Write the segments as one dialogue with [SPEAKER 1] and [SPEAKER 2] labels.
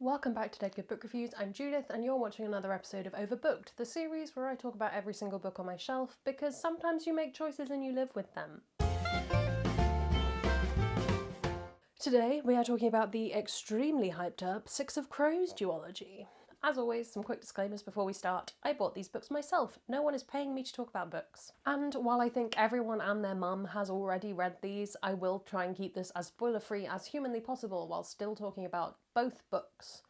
[SPEAKER 1] Welcome back to Dead Good Book Reviews. I'm Judith and you're watching another episode of Overbooked, the series where I talk about every single book on my shelf because sometimes you make choices and you live with them. Today we are talking about the extremely hyped up Six of Crows duology. As always, some quick disclaimers before we start. I bought these books myself. No one is paying me to talk about books. And while I think everyone and their mum has already read these, I will try and keep this as spoiler-free as humanly possible while still talking about both books.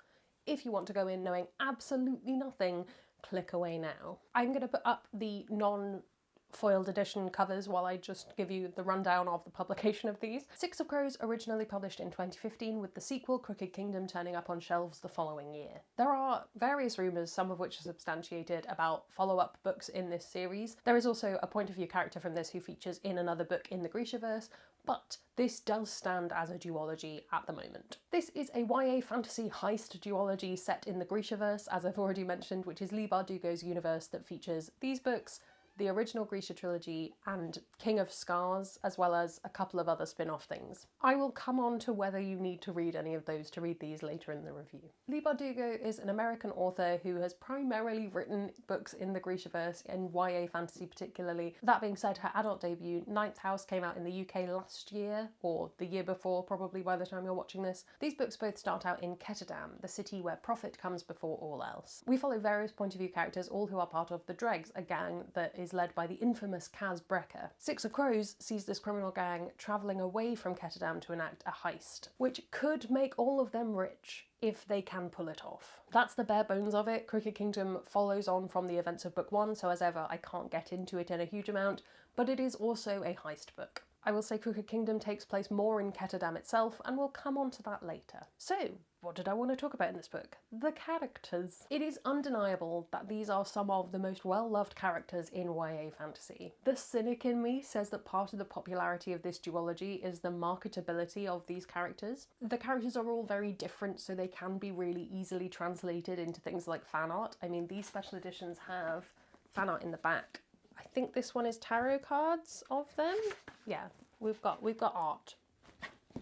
[SPEAKER 1] If you want to go in knowing absolutely nothing, click away now. I'm going to put up the non-foiled edition covers while I just give you the rundown of the publication of these. Six of Crows originally published in 2015 with the sequel Crooked Kingdom turning up on shelves the following year. There are various rumours, some of which are substantiated, about follow-up books in this series. There is also a point of view character from this who features in another book in the Grishaverse, but this does stand as a duology at the moment. This is a YA fantasy heist duology set in the Grishaverse, as I've already mentioned, which is Leigh Bardugo's universe that features these books, the original Grisha trilogy, and King of Scars, as well as a couple of other spin-off things. I will come on to whether you need to read any of those to read these later in the review. Leigh Bardugo is an American author who has primarily written books in the Grishaverse, and YA fantasy particularly. That being said, her adult debut, Ninth House, came out in the UK last year, or the year before probably by the time you're watching this. These books both start out in Ketterdam, the city where profit comes before all else. We follow various point of view characters, all who are part of the Dregs, a gang that is led by the infamous Kaz Brecker. Six of Crows sees this criminal gang travelling away from Ketterdam to enact a heist, which could make all of them rich if they can pull it off. That's the bare bones of it. Crooked Kingdom follows on from the events of book one, so as ever I can't get into it in a huge amount, but it is also a heist book. I will say Crooked Kingdom takes place more in Ketterdam itself, and we'll come on to that later. So, what did I want to talk about in this book? The characters. It is undeniable that these are some of the most well-loved characters in YA fantasy. The cynic in me says that part of the popularity of this duology is the marketability of these characters. The characters are all very different, so they can be really easily translated into things like fan art. I mean, these special editions have fan art in the back. I think this one is tarot cards of them. Yeah, we've got art.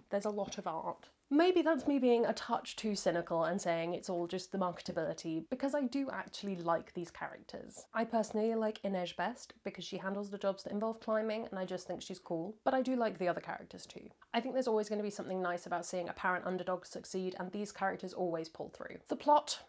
[SPEAKER 1] There's a lot of art. Maybe that's me being a touch too cynical and saying it's all just the marketability, because I do actually like these characters. I personally like Inej best because she handles the jobs that involve climbing and I just think she's cool, but I do like the other characters too. I think there's always going to be something nice about seeing apparent underdogs succeed, and these characters always pull through. The plot.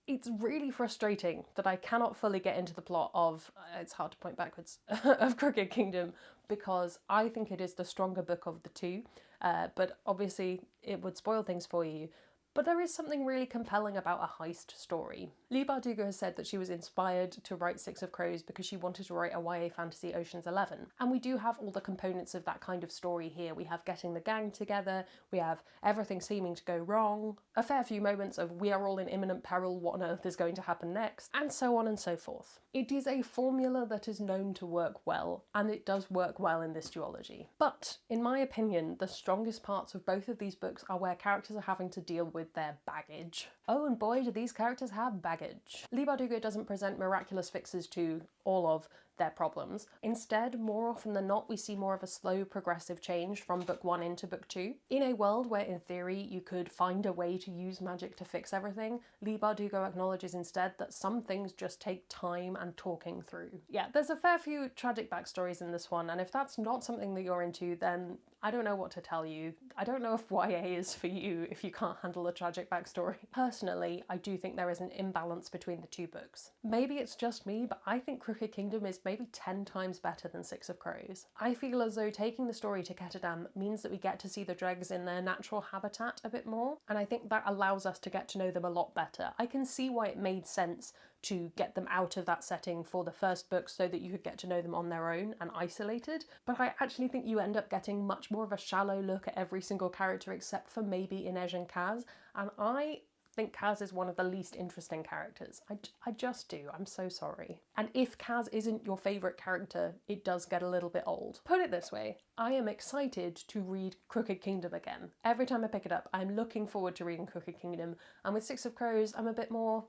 [SPEAKER 1] It's really frustrating that I cannot fully get into the plot of, it's hard to point backwards, of Crooked Kingdom, because I think it is the stronger book of the two, but obviously it would spoil things for you. But there is something really compelling about a heist story. Leigh Bardugo has said that she was inspired to write Six of Crows because she wanted to write a YA fantasy Ocean's 11. And we do have all the components of that kind of story here. We have getting the gang together, we have everything seeming to go wrong, a fair few moments of we are all in imminent peril, what on earth is going to happen next, and so on and so forth. It is a formula that is known to work well, and it does work well in this duology. But, in my opinion, the strongest parts of both of these books are where characters are having to deal with their baggage. Oh, and boy, do these characters have baggage. Leigh Bardugo doesn't present miraculous fixes to all of their problems. Instead, more often than not, we see more of a slow, progressive change from book one into book two. In a world where, in theory, you could find a way to use magic to fix everything, Leigh Bardugo acknowledges instead that some things just take time and talking through. Yeah, there's a fair few tragic backstories in this one, and if that's not something that you're into, then I don't know what to tell you. I don't know if YA is for you if you can't handle a tragic backstory. Personally, I do think there is an imbalance between the two books. Maybe it's just me, but I think Crooked Kingdom is maybe 10 times better than Six of Crows. I feel as though taking the story to Ketterdam means that we get to see the Dregs in their natural habitat a bit more, and I think that allows us to get to know them a lot better. I can see why it made sense to get them out of that setting for the first book so that you could get to know them on their own and isolated, but I actually think you end up getting much more of a shallow look at every single character except for maybe Inej and Kaz, and I think Kaz is one of the least interesting characters. I just do. I'm so sorry. And if Kaz isn't your favourite character, it does get a little bit old. Put it this way, I am excited to read Crooked Kingdom again. Every time I pick it up, I'm looking forward to reading Crooked Kingdom, and with Six of Crows, I'm a bit more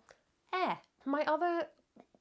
[SPEAKER 1] My other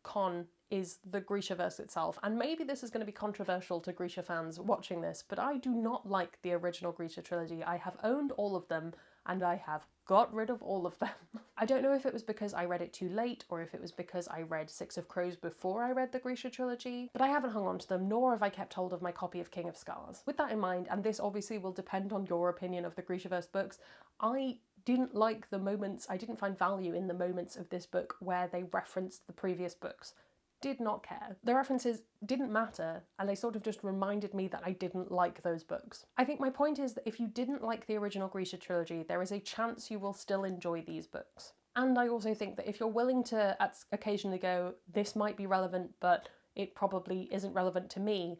[SPEAKER 1] con is the Grishaverse itself, and maybe this is going to be controversial to Grisha fans watching this, but I do not like the original Grisha trilogy. I have owned all of them, and I have got rid of all of them. I don't know if it was because I read it too late or if it was because I read Six of Crows before I read the Grisha trilogy, but I haven't hung on to them, nor have I kept hold of my copy of King of Scars. With that in mind, and this obviously will depend on your opinion of the Grishaverse books, I didn't like the moments, I didn't find value in the moments of this book where they referenced the previous books. Did not care. The references didn't matter, and they sort of just reminded me that I didn't like those books. I think my point is that if you didn't like the original Grisha trilogy, there is a chance you will still enjoy these books. And I also think that if you're willing to occasionally go, this might be relevant, but it probably isn't relevant to me,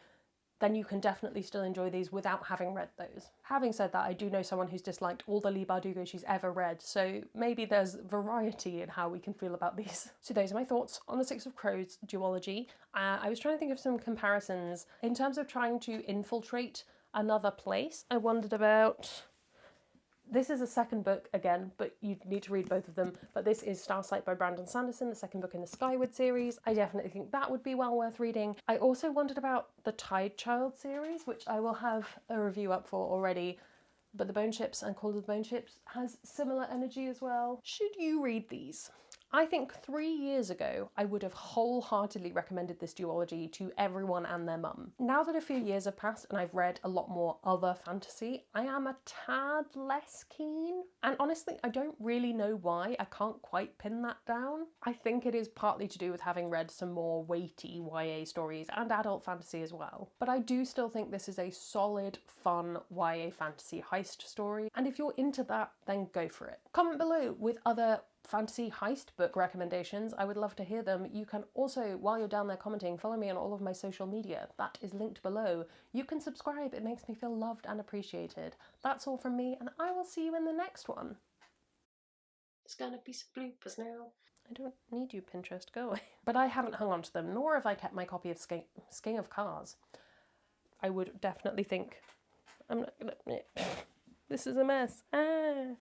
[SPEAKER 1] then you can definitely still enjoy these without having read those. Having said that, I do know someone who's disliked all the Leigh Bardugo she's ever read, so maybe there's variety in how we can feel about these. So those are my thoughts on the Six of Crows duology. I was trying to think of some comparisons. In terms of trying to infiltrate another place, I wondered about... This is a second book again, but you need to read both of them. But this is Starsight by Brandon Sanderson, the second book in the Skyward series. I definitely think that would be well worth reading. I also wondered about the Tide Child series, which I will have a review up for already. But the Bone Ships and Call of the Bone Ships has similar energy as well. Should you read these? I think 3 years ago, I would have wholeheartedly recommended this duology to everyone and their mum. Now that a few years have passed and I've read a lot more other fantasy, I am a tad less keen. And honestly, I don't really know why. I can't quite pin that down. I think it is partly to do with having read some more weighty YA stories and adult fantasy as well. But I do still think this is a solid, fun YA fantasy heist story. And if you're into that, then go for it. Comment below with other fantasy heist book recommendations. I would love to hear them. You can also, while you're down there commenting, follow me on all of my social media. That is linked below. You can subscribe. It makes me feel loved and appreciated. That's all from me, and I will see you in the next one. There's gonna be some bloopers now. I don't need you, Pinterest. Go away. But I haven't hung on to them, nor have I kept my copy of King of Cars. I would definitely think... I'm not gonna... This is a mess. Ah.